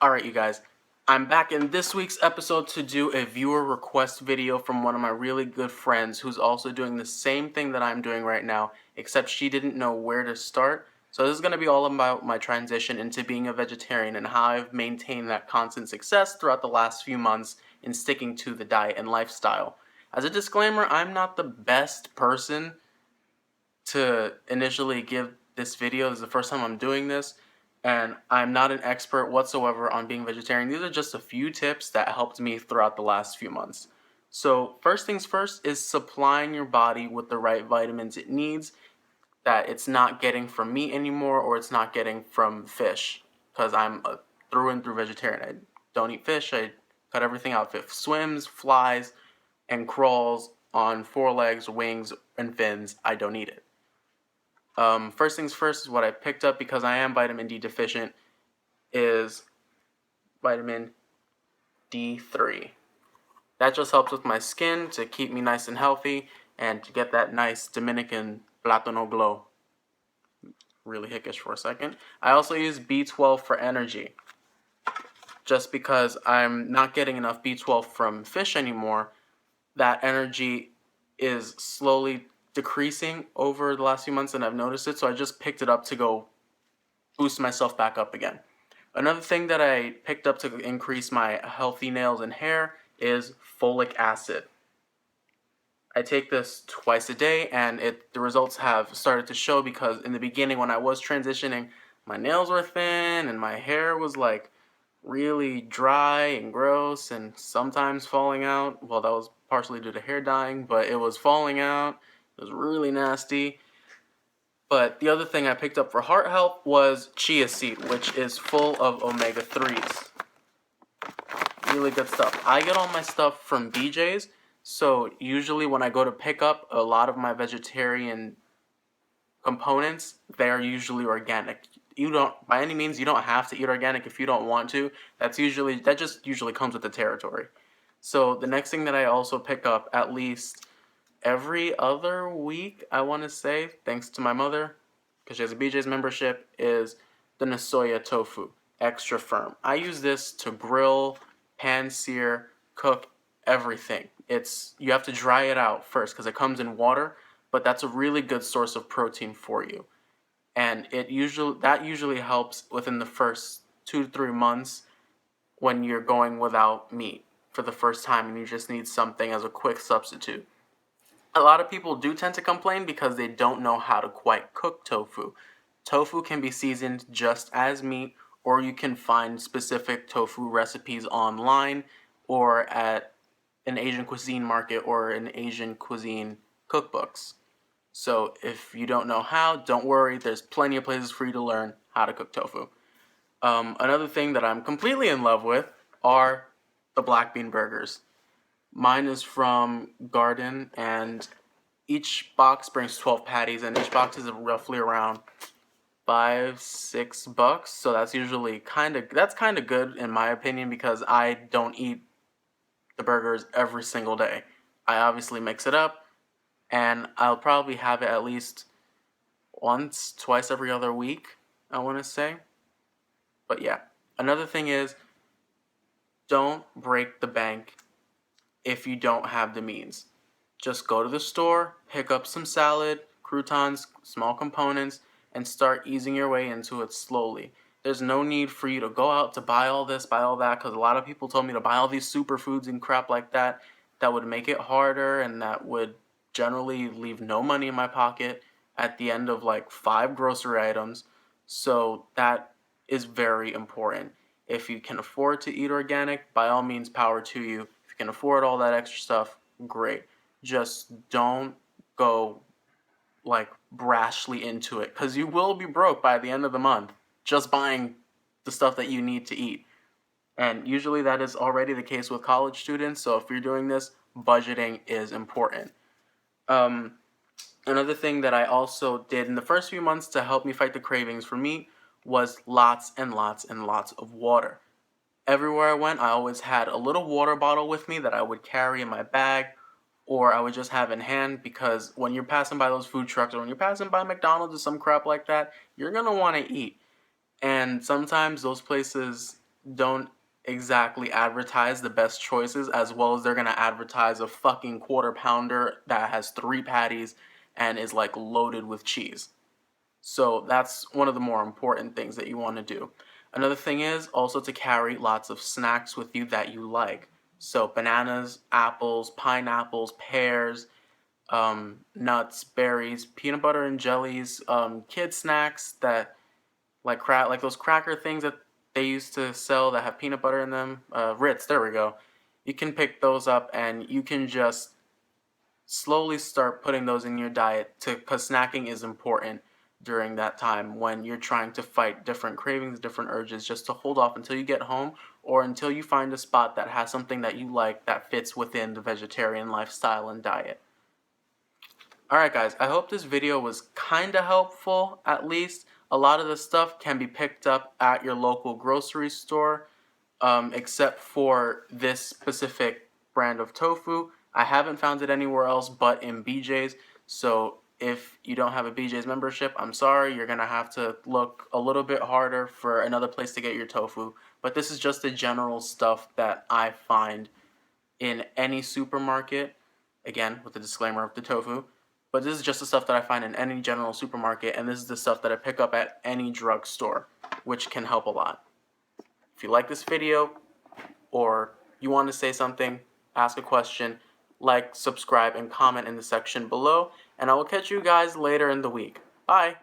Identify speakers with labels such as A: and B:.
A: Alright, you guys, I'm back in this week's episode to do a viewer request video from one of my really good friends who's also doing the same thing that I'm doing right now, except she didn't know where to start. So this is going to be all about my transition into being a vegetarian and how I've maintained that constant success throughout the last few months in sticking to the diet and lifestyle. As a disclaimer, I'm not the best person to initially give this video. This is the first time I'm doing this, and I'm not an expert whatsoever on being vegetarian. These are just a few tips that helped me throughout the last few months. So first things first is supplying your body with the right vitamins it needs that it's not getting from meat anymore, or it's not getting from fish, because I'm a through and through vegetarian. I don't eat fish. I cut everything out. If it swims, flies, and crawls on four legs, wings, and fins, I don't eat it. First things first is what I picked up because I am vitamin D deficient is vitamin D3. That just helps with my skin to keep me nice and healthy and to get that nice Dominican plátano glow. Really hickish for a second. I also use B12 for energy. Just because I'm not getting enough B12 from fish anymore, that energy is slowly decreasing over the last few months, and I've noticed it, so I just picked it up to go boost myself back up again. Another thing that I picked up to increase my healthy nails and hair is folic acid. I take this twice a day, and the results have started to show, because in the beginning when I was transitioning, my nails were thin and my hair was like really dry and gross and sometimes falling out. Well, that was partially due to hair dyeing, but it was falling out. It was really nasty. But the other thing I picked up for heart health was chia seed, which is full of omega-3s. Really good stuff. I get all my stuff from BJ's, so usually when I go to pick up a lot of my vegetarian components, they are usually organic. You don't, by any means, you don't have to eat organic if you don't want to. That just usually comes with the territory. So the next thing that I also pick up at least every other week, I want to say, thanks to my mother, because she has a BJ's membership, is the Nasoya tofu, extra firm. I use this to grill, pan sear, cook everything. You have to dry it out first because it comes in water, but that's a really good source of protein for you. And that usually helps within the first 2 to 3 months when you're going without meat for the first time and you just need something as a quick substitute. A lot of people do tend to complain because they don't know how to quite cook tofu. Tofu can be seasoned just as meat, or you can find specific tofu recipes online or at an Asian cuisine market or an Asian cuisine cookbooks. So if you don't know how, don't worry. There's plenty of places for you to learn how to cook tofu. Another thing that I'm completely in love with are the black bean burgers. Mine is from Garden, and each box brings 12 patties, and each box is roughly around $5-6. So that's usually kind of good in my opinion, because I don't eat the burgers every single day. I obviously mix it up, and I'll probably have it at least once, twice every other week, I want to say. But yeah, another thing is, don't break the bank if you don't have the means. Just go to the store, pick up some salad, croutons, small components, and start easing your way into it slowly. There's no need for you to go out to buy all this, buy all that, because a lot of people told me to buy all these superfoods and crap like that. That would make it harder, and that would generally leave no money in my pocket at the end of like 5 grocery items. So that is very important. If you can afford to eat organic, by all means, power to you. If you can afford all that extra stuff, great. Just don't go like brashly into it, because you will be broke by the end of the month just buying the stuff that you need to eat. And usually that is already the case with college students, so if you're doing this, budgeting is important. Another thing that I also did in the first few months to help me fight the cravings for meat was lots and lots and lots of water. Everywhere I went, I always had a little water bottle with me that I would carry in my bag, or I would just have in hand, because when you're passing by those food trucks, or when you're passing by McDonald's or some crap like that, you're going to want to eat. And sometimes those places don't exactly advertise the best choices, as well as they're gonna advertise a fucking quarter pounder that has 3 patties and is like loaded with cheese. So that's one of the more important things that you want to do. Another thing is also to carry lots of snacks with you that you like. So bananas, apples, pineapples, pears, nuts, berries, peanut butter and jellies, kid snacks that like those cracker things that they used to sell that have peanut butter in them. Ritz, there we go. You can pick those up and you can just slowly start putting those in your diet because snacking is important during that time when you're trying to fight different cravings, different urges, just to hold off until you get home or until you find a spot that has something that you like that fits within the vegetarian lifestyle and diet. Alright guys, I hope this video was kinda helpful, at least. A lot of the stuff can be picked up at your local grocery store, except for this specific brand of tofu. I haven't found it anywhere else but in BJ's, so if you don't have a BJ's membership, I'm sorry, you're gonna have to look a little bit harder for another place to get your tofu. But this is just the general stuff that I find in any supermarket, again, with the disclaimer of the tofu. But this is just the stuff that I find in any general supermarket, and this is the stuff that I pick up at any drugstore, which can help a lot. If you like this video, or you want to say something, ask a question, like, subscribe, and comment in the section below, and I will catch you guys later in the week. Bye!